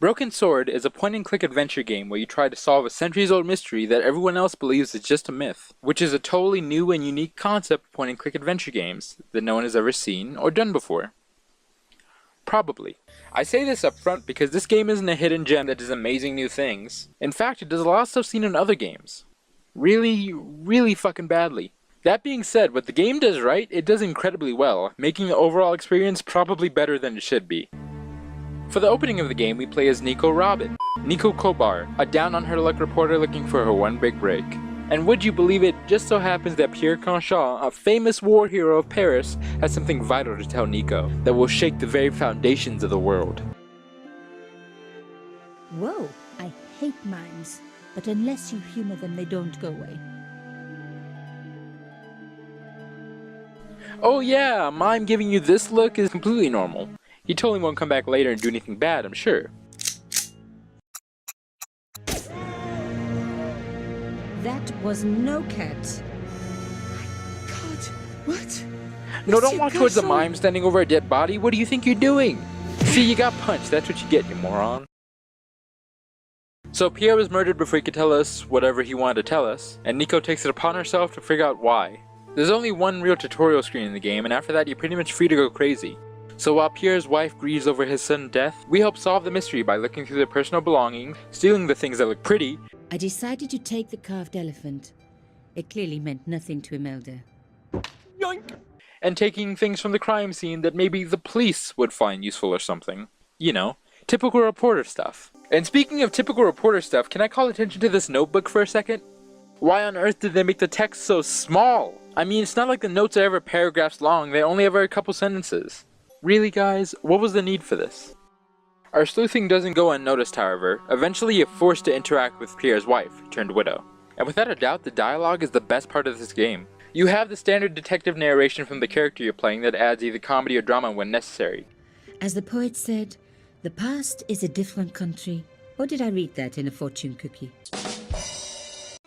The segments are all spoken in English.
Broken Sword is a point-and-click adventure game where you try to solve a centuries-old mystery that everyone else believes is just a myth, which is a totally new and unique concept of point-and-click adventure games that no one has ever seen or done before. Probably. I say this up front because this game isn't a hidden gem that does amazing new things. In fact, it does a lot of stuff seen in other games. Really fucking badly. That being said, what the game does right, it does incredibly well, making the overall experience probably better than it should be. For the opening of the game, we play as Nico Robin, Nico Kobar, a down-on-her-luck reporter looking for her one big break. And would you believe it, just so happens that Pierre Conchon, a famous war hero of Paris, has something vital to tell Nico that will shake the very foundations of the world. Whoa, I hate mimes, but unless you humor them, they don't go away. Oh yeah, a mime giving you this look is completely normal. He totally won't come back later and do anything bad, I'm sure. That was no cat. God, what? No, don't walk towards the mime standing over a dead body. What do you think you're doing? See, you got punched. That's what you get, you moron. So Pierre was murdered before he could tell us whatever he wanted to tell us, and Nico takes it upon herself to figure out why. There's only one real tutorial screen in the game, and after that you're pretty much free to go crazy. So while Pierre's wife grieves over his sudden death, we help solve the mystery by looking through their personal belongings, stealing the things that look pretty. I decided to take the carved elephant. It clearly meant nothing to Imelda. Yoink! And taking things from the crime scene that maybe the police would find useful or something. You know, typical reporter stuff. And speaking of typical reporter stuff, can I call attention to this notebook for a second? Why on earth did they make the text so small? I mean, it's not like the notes are ever paragraphs long, they only ever a couple sentences. Really, guys? What was the need for this? Our sleuthing doesn't go unnoticed, however. Eventually you're forced to interact with Pierre's wife, turned widow. And without a doubt, the dialogue is the best part of this game. You have the standard detective narration from the character you're playing that adds either comedy or drama when necessary. As the poet said, the past is a different country. Or did I read that in a fortune cookie?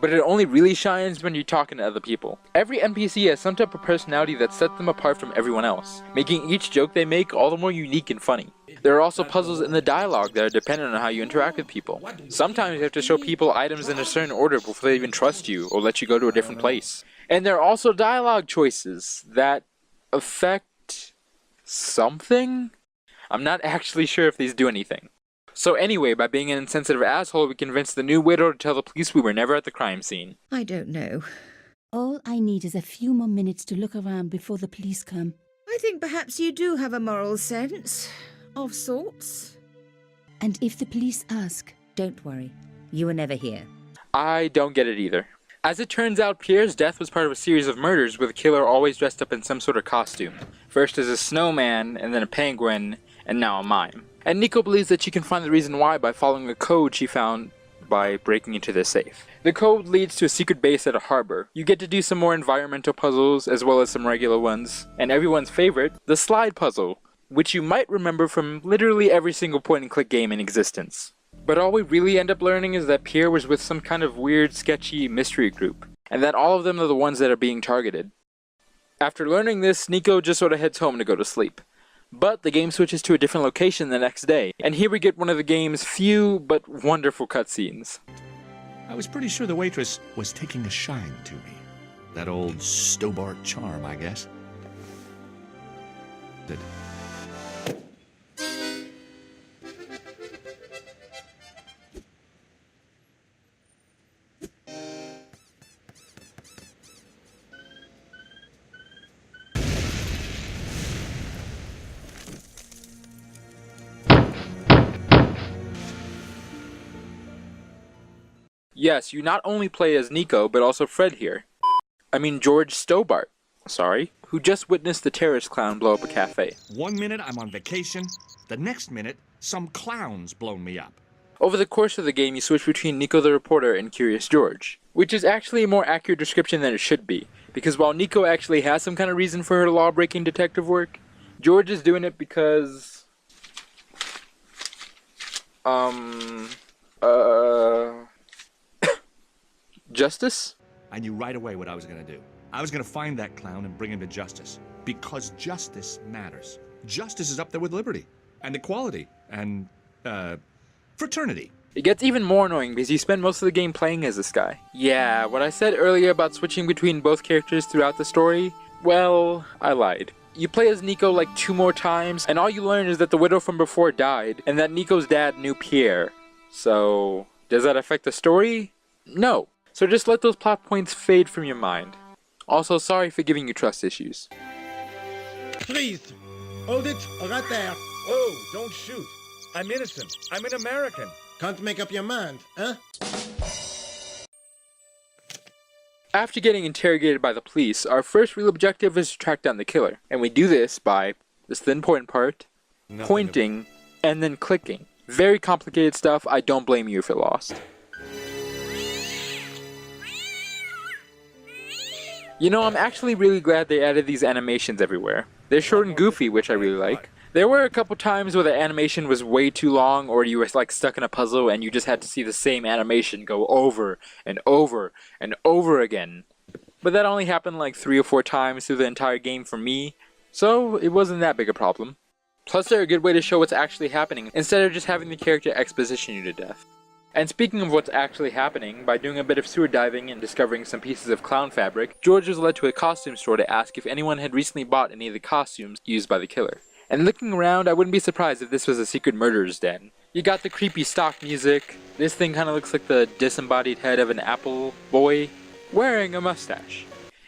But it only really shines when you're talking to other people. Every NPC has some type of personality that sets them apart from everyone else, making each joke they make all the more unique and funny. There are also puzzles in the dialogue that are dependent on how you interact with people. Sometimes you have to show people items in a certain order before they even trust you or let you go to a different place. And there are also dialogue choices that affect something? I'm not actually sure if these do anything. So anyway, by being an insensitive asshole, we convinced the new widow to tell the police we were never at the crime scene. I don't know. All I need is a few more minutes to look around before the police come. I think perhaps you do have a moral sense. Of sorts. And if the police ask, don't worry. You were never here. I don't get it either. As it turns out, Pierre's death was part of a series of murders with a killer always dressed up in some sort of costume. First as a snowman, and then a penguin, and now a mime. And Nico believes that she can find the reason why by following a code she found by breaking into the safe. The code leads to a secret base at a harbor. You get to do some more environmental puzzles as well as some regular ones. And everyone's favorite, the slide puzzle, which you might remember from literally every single point-and-click game in existence. But all we really end up learning is that Pierre was with some kind of weird, sketchy mystery group, and that all of them are the ones that are being targeted. After learning this, Nico just sort of heads home to go to sleep. But the game switches to a different location the next day, and here we get one of the game's few but wonderful cutscenes. I was pretty sure the waitress was taking a shine to me. That old Stobart charm, I guess. Yes, you not only play as Nico, but also Fred here. George Stobart, who just witnessed the terrorist clown blow up a cafe. 1 minute I'm on vacation, the next minute some clown's blown me up. Over the course of the game, you switch between Nico the reporter and Curious George, which is actually a more accurate description than it should be, because while Nico actually has some kind of reason for her law-breaking detective work, George is doing it because... Justice? I knew right away what I was gonna do. I was gonna find that clown and bring him to justice. Because justice matters. Justice is up there with liberty. and equality, and, fraternity. It gets even more annoying because you spend most of the game playing as this guy. Yeah, what I said earlier about switching between both characters throughout the story, well, I lied. You play as Nico like 2 more times, and all you learn is that the widow from before died, and that Nico's dad knew Pierre. So, does that affect the story? No. So just let those plot points fade from your mind. Also, sorry for giving you trust issues. Freeze! Hold it, right there. Whoa, don't shoot. I'm innocent. I'm an American. Can't make up your mind, huh? After getting interrogated by the police, our first real objective is to track down the killer. And we do this by, this is the important part, pointing and then clicking. Very complicated stuff, I don't blame you if it lost. You know, I'm actually really glad they added these animations everywhere. They're short and goofy, which I really like. There were a couple times where the animation was way too long, or you were like stuck in a puzzle and you just had to see the same animation go over and over and over again. But that only happened like 3 or 4 times through the entire game for me, so it wasn't that big a problem. Plus they're a good way to show what's actually happening, instead of just having the character exposition you to death. And speaking of what's actually happening, by doing a bit of sewer diving and discovering some pieces of clown fabric, George was led to a costume store to ask if anyone had recently bought any of the costumes used by the killer. And looking around, I wouldn't be surprised if this was a secret murderer's den. You got the creepy stock music, this thing kinda looks like the disembodied head of an apple boy wearing a mustache.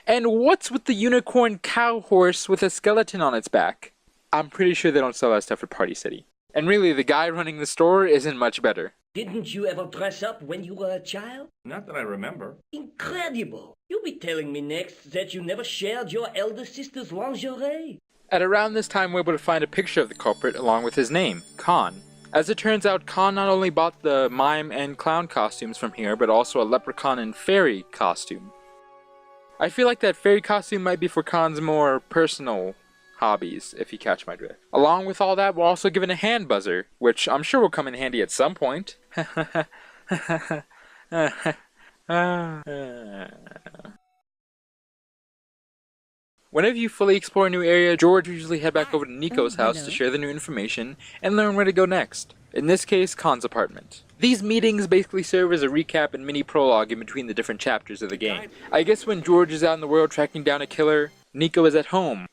And what's with the unicorn cow horse with a skeleton on its back? I'm pretty sure they don't sell that stuff at Party City. And really, the guy running the store isn't much better. Didn't you ever dress up when you were a child? Not that I remember. Incredible! You'll be telling me next that you never shared your elder sister's lingerie. At around this time, we're able to find a picture of the culprit along with his name, Khan. As it turns out, Khan not only bought the mime and clown costumes from here, but also a leprechaun and fairy costume. I feel like that fairy costume might be for Khan's more personal hobbies, if you catch my drift. Along with all that, we're also given a hand buzzer, which I'm sure will come in handy at some point. Whenever you fully explore a new area, George usually head back over to Nico's house to share the new information and learn where to go next. In this case, Khan's apartment. These meetings basically serve as a recap and mini prologue in between the different chapters of the game. I guess when George is out in the world tracking down a killer, Nico is at home,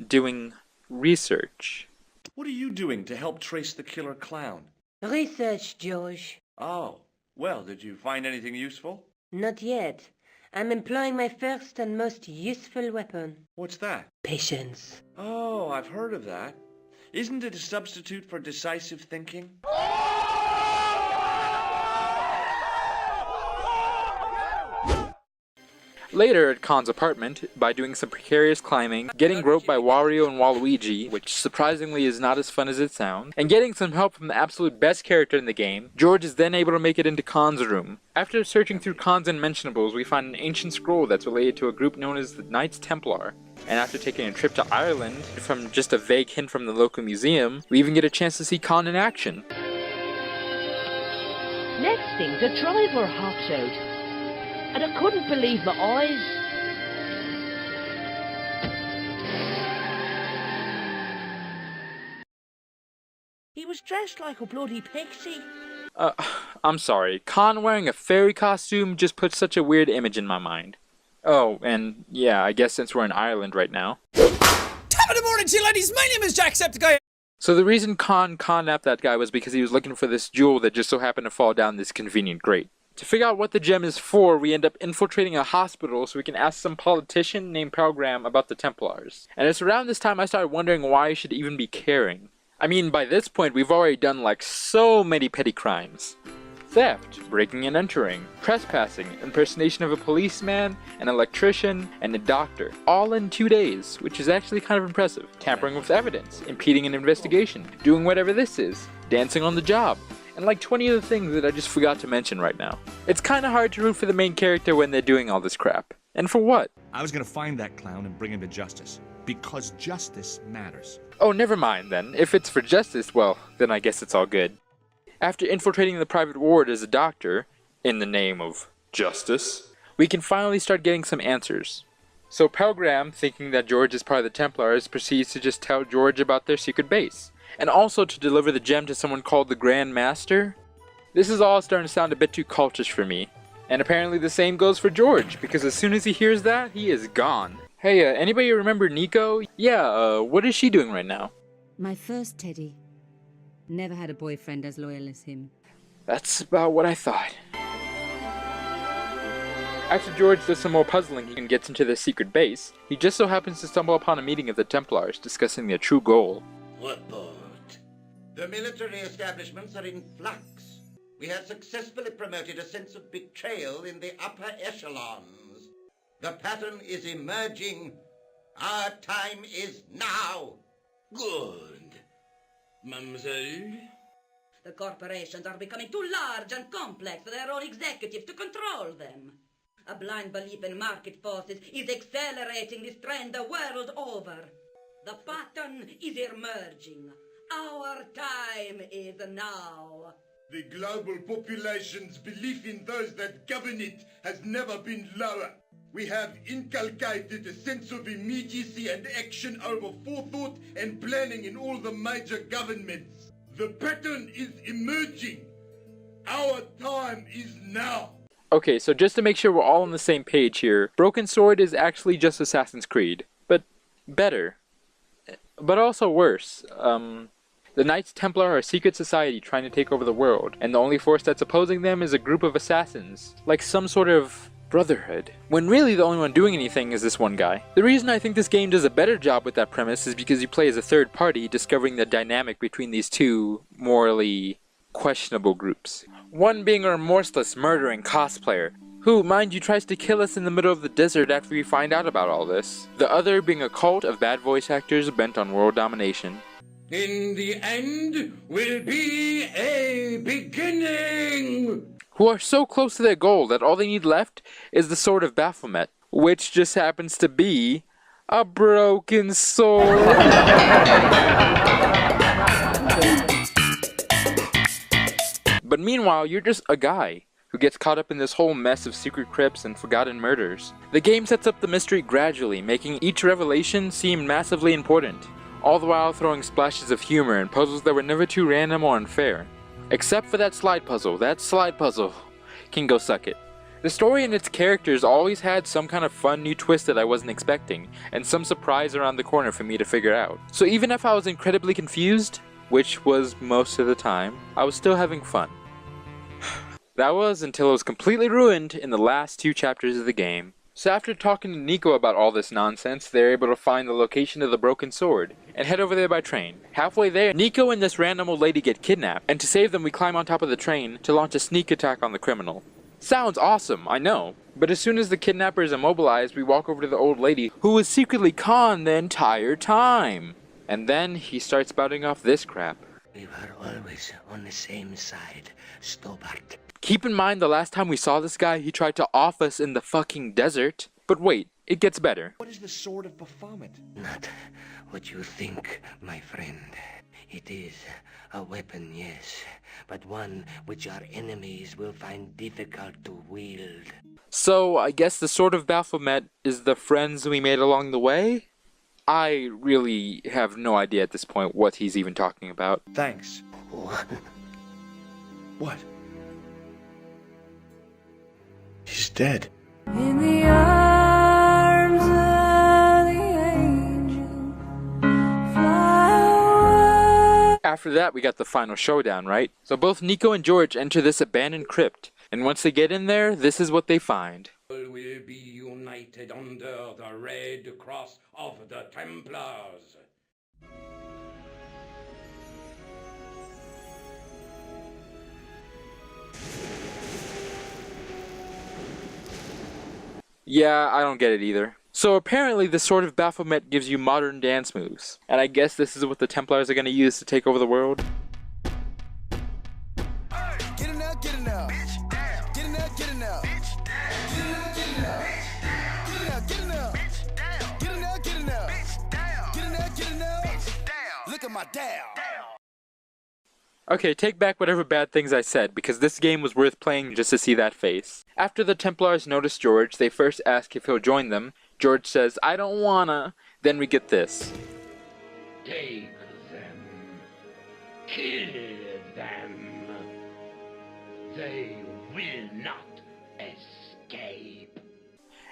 doing research. What are you doing to help trace the killer clown? Research, George. Oh, well, did you find anything useful? Not yet. I'm employing my first and most useful weapon. What's that? Patience. Oh, I've heard of that. Isn't it a substitute for decisive thinking? Later at Khan's apartment, by doing some precarious climbing, getting groped by Wario and Waluigi, which surprisingly is not as fun as it sounds, and getting some help from the absolute best character in the game, George is then able to make it into Khan's room. After searching through Khan's unmentionables, we find an ancient scroll that's related to a group known as the Knights Templar. And after taking a trip to Ireland, from just a vague hint from the local museum, we even get a chance to see Khan in action. Next thing, the driver hops out. And I couldn't believe my eyes. He was dressed like a bloody pixie. I'm sorry. Khan wearing a fairy costume just puts such a weird image in my mind. Oh, and yeah, I guess since we're in Ireland right now. Top of the morning to you ladies, my name is Jacksepticeye. So the reason Khan napped that guy was because he was looking for this jewel that just so happened to fall down this convenient grate. To figure out what the gem is for, we end up infiltrating a hospital so we can ask some politician named Program about the Templars. And it's around this time I started wondering why I should even be caring. I mean, by this point we've already done like so many petty crimes. Theft, breaking and entering, trespassing, impersonation of a policeman, an electrician, and a doctor. All in 2 days, which is actually kind of impressive. Tampering with evidence, impeding an investigation, doing whatever this is, dancing on the job, and like 20 other things that I just forgot to mention right now. It's kinda hard to root for the main character when they're doing all this crap. And for what? I was gonna find that clown and bring him to justice. Because justice matters. Oh, never mind then. If it's for justice, well, then I guess it's all good. After infiltrating the private ward as a doctor, in the name of justice, we can finally start getting some answers. So Pelgram, thinking that George is part of the Templars, proceeds to just tell George about their secret base. and also to deliver the gem to someone called the Grand Master. This is all starting to sound a bit too cultish for me. And apparently the same goes for George, because as soon as he hears that, he is gone. Hey, anybody remember Nico? Yeah, what is she doing right now? My first teddy. Never had a boyfriend as loyal as him. That's about what I thought. After George does some more puzzling and gets into the secret base, he just so happens to stumble upon a meeting of the Templars discussing their true goal. Report. The military establishments are in flux. We have successfully promoted a sense of betrayal in the upper echelons. The pattern is emerging. Our time is now. Good. Mademoiselle? The corporations are becoming too large and complex for their own executives to control them. A blind belief in market forces is accelerating this trend the world over. The pattern is emerging. Our time is now. The global population's belief in those that govern it has never been lower. We have inculcated a sense of immediacy and action over forethought and planning in all the major governments. The pattern is emerging. Our time is now. Okay, so just to make sure we're all on the same page here, Broken Sword is actually just Assassin's Creed, but better. But also worse. The Knights Templar are a secret society trying to take over the world, and the only force that's opposing them is a group of assassins, like some sort of brotherhood. When really the only one doing anything is this one guy. The reason I think this game does a better job with that premise is because you play as a third party, discovering the dynamic between these two morally questionable groups. One being a remorseless, murdering cosplayer, who, mind you, tries to kill us in the middle of the desert after we find out about all this. The other being a cult of bad voice actors bent on world domination. In the end will be a beginning. Who are so close to their goal that all they need left is the Sword of Baphomet, which just happens to be a broken sword. But meanwhile, you're just a guy who gets caught up in this whole mess of secret crypts and forgotten murders. The game sets up the mystery gradually, making each revelation seem massively important, all the while throwing splashes of humor and puzzles that were never too random or unfair. Except for that slide puzzle. That slide puzzle can go suck it. The story and its characters always had some kind of fun new twist that I wasn't expecting, and some surprise around the corner for me to figure out. So even if I was incredibly confused, which was most of the time, I was still having fun. That was until it was completely ruined in the last 2 chapters of the game. So after talking to Nico about all this nonsense, they're able to find the location of the broken sword, and head over there by train. Halfway there, Nico and this random old lady get kidnapped, and to save them we climb on top of the train to launch a sneak attack on the criminal. Sounds awesome, I know, but as soon as the kidnapper is immobilized, we walk over to the old lady, who was secretly conned the entire time. And then he starts spouting off this crap. We were always on the same side, Stobart. Keep in mind the last time we saw this guy, he tried to off us in the fucking desert. But wait, it gets better. What is the Sword of Baphomet? Not what you think, my friend. It is a weapon, yes, but one which our enemies will find difficult to wield. So, I guess the Sword of Baphomet is the friends we made along the way? I really have no idea at this point what he's even talking about. Thanks. What? He's dead. In the arms of the angel, fly away. After that, we got the final showdown, right? So both Nico and George enter this abandoned crypt, and once they get in there, this is what they find. All will be united under the red cross of the Templars. Yeah, I don't get it either. So apparently the Sword of Baphomet gives you modern dance moves, and I guess this is what the Templars are going to use to take over the world. Get in there, get in there. Get in there, get in there. Get in there, get in there. Get in there, get in there. Get in there, get in there. Get in there, get in there. Look at my down. Okay, take back whatever bad things I said, because this game was worth playing just to see that face. After the Templars notice George, they first ask if he'll join them. George says, "I don't wanna." Then we get this. Take them. Kill them. They will not escape.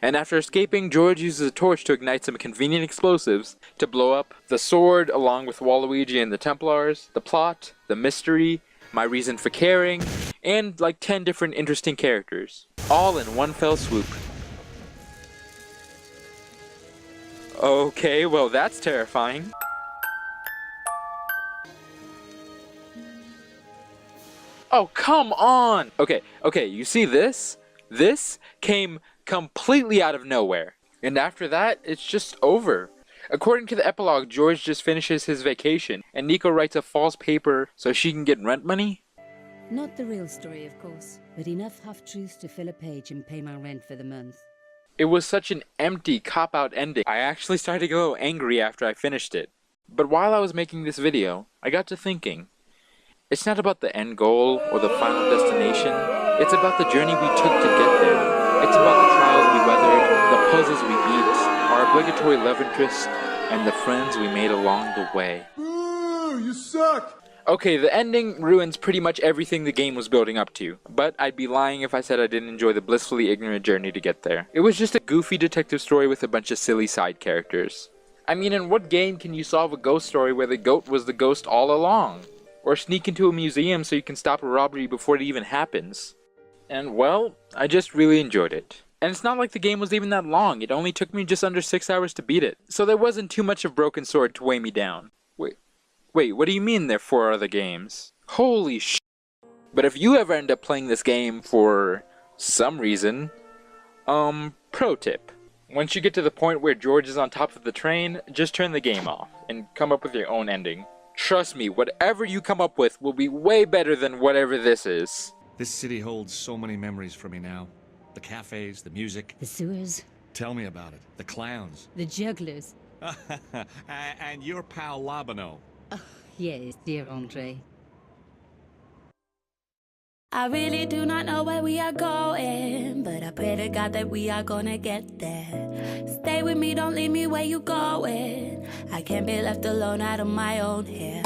And after escaping, George uses a torch to ignite some convenient explosives to blow up the sword along with Waluigi and the Templars, the plot, the mystery, my reason for caring, and like 10 different interesting characters, all in one fell swoop. Okay, well that's terrifying. Oh, come on! Okay, you see this? This came completely out of nowhere. And after that, it's just over. According to the epilogue, George just finishes his vacation, and Nico writes a false paper so she can get rent money? Not the real story, of course, but enough half-truths to fill a page and pay my rent for the month. It was such an empty, cop-out ending. I actually started to get a little angry after I finished it. But while I was making this video, I got to thinking, it's not about the end goal or the final destination, it's about the journey we took to get there. It's about the trials we weathered, the puzzles we beat, our obligatory love interest, and the friends we made along the way. Ooh, you suck! Okay, the ending ruins pretty much everything the game was building up to, but I'd be lying if I said I didn't enjoy the blissfully ignorant journey to get there. It was just a goofy detective story with a bunch of silly side characters. I mean, in what game can you solve a ghost story where the goat was the ghost all along? Or sneak into a museum so you can stop a robbery before it even happens? And well, I just really enjoyed it. And it's not like the game was even that long, it only took me just under 6 hours to beat it. So there wasn't too much of Broken Sword to weigh me down. Wait, what do you mean there are 4 other games? Holy sh**. But if you ever end up playing this game for some reason, pro tip. Once you get to the point where George is on top of the train, just turn the game off and come up with your own ending. Trust me, whatever you come up with will be way better than whatever this is. This city holds so many memories for me now. The cafes, the music. The sewers. Tell me about it. The clowns. The jugglers. And your pal Labano. Oh, yes, dear Andre. I really do not know where we are going, but I pray to God that we are gonna get there. Stay with me, don't leave me where you going. I can't be left alone out of my own hair.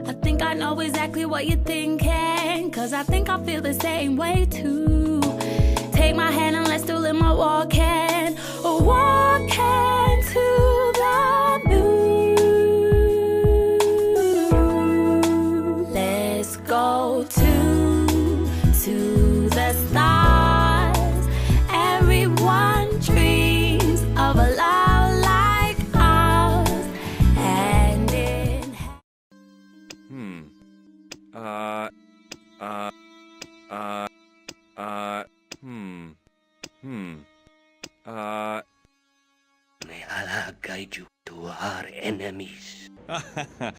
I think I know exactly what you're thinking, cause I think I feel the same way too. Take my hand and let's do a little more walking, walking to the moon. Let's go to the stars. Everyone dreams of a love like ours, and in May Allah guide you to our enemies.